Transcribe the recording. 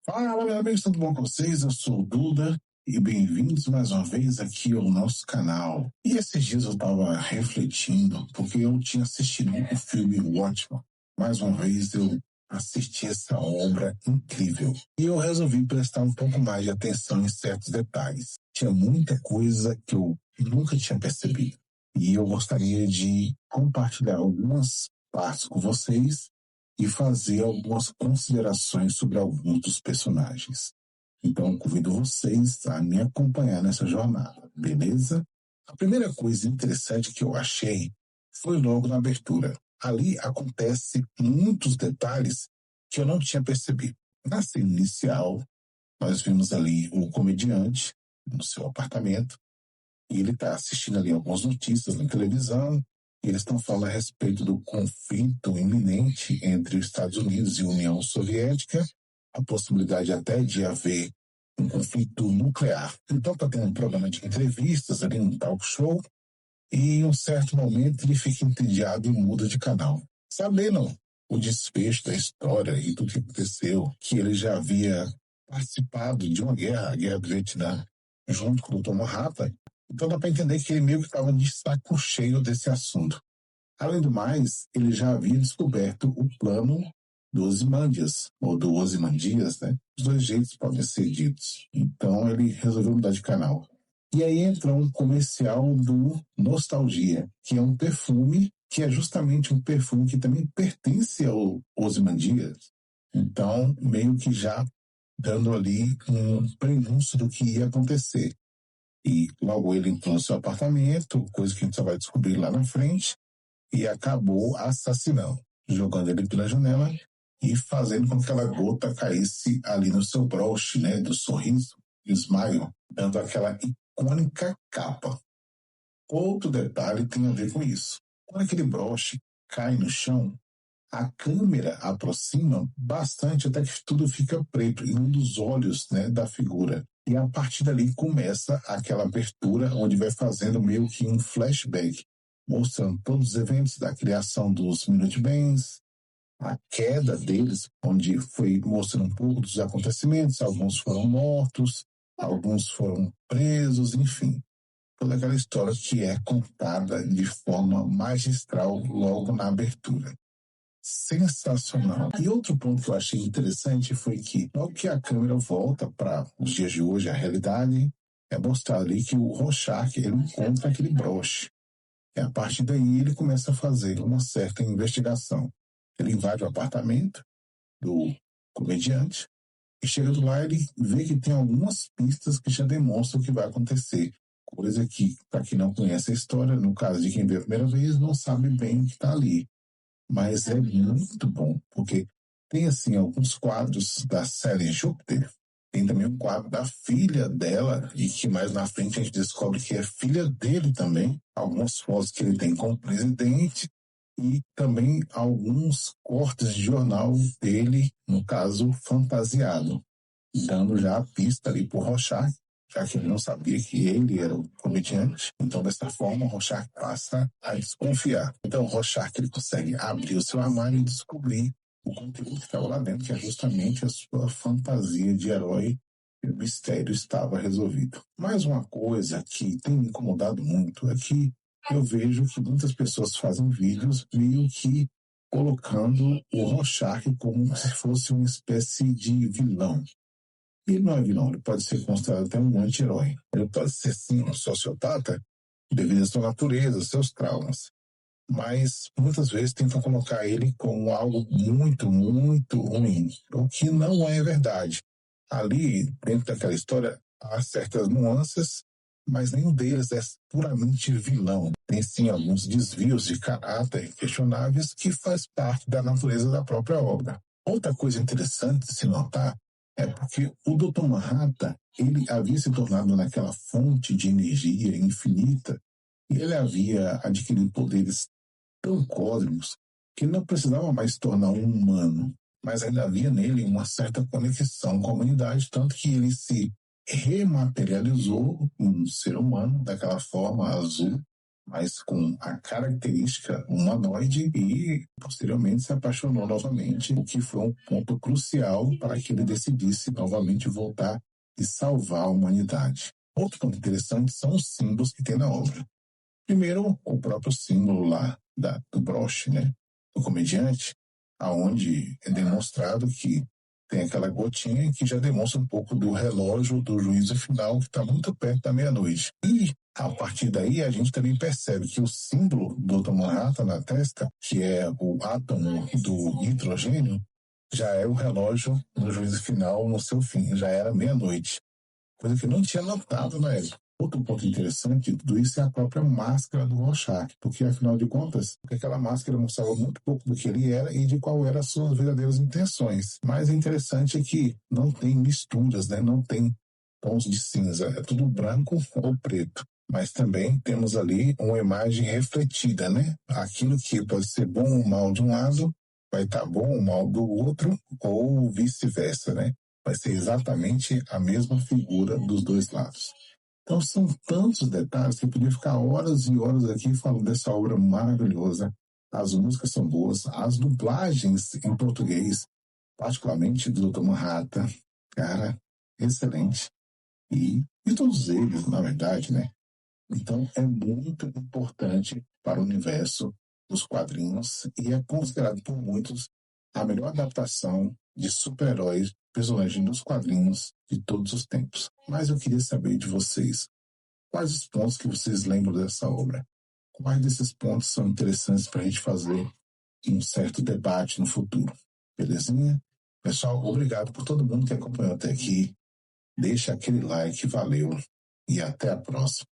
Fala, meus amigos, tudo bom com vocês? Eu sou o Duda e bem-vindos mais uma vez aqui ao nosso canal. E esses dias eu estava refletindo porque eu tinha assistido o filme Watchmen. Mais uma vez eu assisti essa obra incrível e eu resolvi prestar um pouco mais de atenção em certos detalhes. Tinha muita coisa que eu nunca tinha percebido e eu gostaria de compartilhar algumas partes com vocês e fazer algumas considerações sobre alguns dos personagens. Então, convido vocês a me acompanhar nessa jornada, beleza? A primeira coisa interessante que eu achei foi logo na abertura. Ali acontece muitos detalhes que eu não tinha percebido. Na cena inicial, nós vimos ali o comediante no seu apartamento e ele está assistindo ali algumas notícias na televisão. E eles estão falando a respeito do conflito iminente entre os Estados Unidos e a União Soviética, a possibilidade até de haver um conflito nuclear. Então está tendo um programa de entrevistas ali, um talk show, e em um certo momento ele fica entediado e muda de canal. Sabendo o desfecho da história e tudo que aconteceu, que ele já havia participado de uma guerra, a Guerra do Vietnã, junto com o Dr. Manhattan, então dá para entender que ele meio que estava de saco cheio desse assunto. Além do mais, ele já havia descoberto o plano do Ozymandias, ou do Ozymandias, né? Os dois jeitos podem ser ditos. Então ele resolveu mudar de canal. E aí entrou um comercial do Nostalgia, que é um perfume, que é justamente um perfume que também pertence ao Ozymandias. Então, meio que já dando ali um prenúncio do que ia acontecer. E logo ele entrou no seu apartamento, coisa que a gente só vai descobrir lá na frente, e acabou assassinando, jogando ele pela janela e fazendo com que aquela gota caísse ali no seu broche, né, do sorriso, smile, dando aquela icônica capa. Outro detalhe tem a ver com isso. Quando aquele broche cai no chão, a câmera aproxima bastante até que tudo fica preto em um dos olhos, né, da figura. E a partir dali começa aquela abertura onde vai fazendo meio que um flashback, mostrando todos os eventos da criação dos Minutemen's, a queda deles, onde foi mostrando um pouco dos acontecimentos, alguns foram mortos, alguns foram presos, enfim. Toda aquela história que é contada de forma magistral logo na abertura. Sensacional. E outro ponto que eu achei interessante foi que, logo que a câmera volta para os dias de hoje, a realidade, é mostrado ali que o Rorschach ele encontra aquele broche. E a partir daí ele começa a fazer uma certa investigação. Ele invade o apartamento do comediante e chega do lá ele vê que tem algumas pistas que já demonstram o que vai acontecer. Coisa que, para quem não conhece a história, no caso de quem vê a primeira vez, não sabe bem o que está ali. Mas é muito bom, porque tem assim alguns quadros da série Júpiter, tem também um quadro da filha dela, e que mais na frente a gente descobre que é filha dele também, algumas fotos que ele tem com o presidente, e também alguns cortes de jornal dele, no caso, fantasiado, dando já a pista ali por Rorschach, já que ele não sabia que ele era o comediante. Então, dessa forma, o Rorschach passa a desconfiar. Então, o Rorschach ele consegue abrir o seu armário e descobrir o conteúdo que estava lá dentro, que é justamente a sua fantasia de herói, e o mistério estava resolvido. Mais uma coisa que tem me incomodado muito é que eu vejo que muitas pessoas fazem vídeos meio que colocando o Rorschach como se fosse uma espécie de vilão. Ele não é vilão, ele pode ser considerado até um anti-herói. Ele pode ser, sim, um sociopata devido à sua natureza, aos seus traumas. Mas, muitas vezes, tentam colocar ele como algo muito, muito ruim, o que não é verdade. Ali, dentro daquela história, há certas nuances, mas nenhum deles é puramente vilão. Tem, sim, alguns desvios de caráter questionáveis que faz parte da natureza da própria obra. Outra coisa interessante de se notar é porque o Dr. Manhattan, ele havia se tornado naquela fonte de energia infinita e ele havia adquirido poderes tão cósmicos que ele não precisava mais se tornar um humano, mas ainda havia nele uma certa conexão com a humanidade, tanto que ele se rematerializou um ser humano daquela forma azul, mas com a característica humanoide, e posteriormente se apaixonou novamente, o que foi um ponto crucial para que ele decidisse novamente voltar e salvar a humanidade. Outro ponto interessante são os símbolos que tem na obra. Primeiro, o próprio símbolo lá do broche, né, do comediante, aonde é demonstrado que tem aquela gotinha que já demonstra um pouco do relógio do juízo final, que está muito perto da meia-noite. E, a partir daí, a gente também percebe que o símbolo do Dr. Manhattan na testa, que é o átomo do hidrogênio, já é o relógio do juízo final no seu fim, já era meia-noite. Coisa que eu não tinha notado na época. Outro ponto interessante de tudo isso é a própria máscara do Rorschach, porque, afinal de contas, aquela máscara mostrava muito pouco do que ele era e de qual eram as suas verdadeiras intenções. Mas o interessante é que não tem misturas, né? Não tem tons de cinza, é tudo branco ou preto. Mas também temos ali uma imagem refletida, né? Aquilo que pode ser bom ou mal de um lado, vai estar bom ou mal do outro, ou vice-versa, né? Vai ser exatamente a mesma figura dos dois lados. Então são tantos detalhes que eu podia ficar horas e horas aqui falando dessa obra maravilhosa. As músicas são boas, as dublagens em português, particularmente do Dr. Manhattan, cara, excelente. E todos eles, na verdade, né? Então é muito importante para o universo dos quadrinhos e é considerado por muitos a melhor adaptação de super-heróis, personagem dos quadrinhos de todos os tempos. Mas eu queria saber de vocês, quais os pontos que vocês lembram dessa obra? Quais desses pontos são interessantes para a gente fazer um certo debate no futuro? Belezinha? Pessoal, obrigado por todo mundo que acompanhou até aqui. Deixa aquele like, valeu e até a próxima.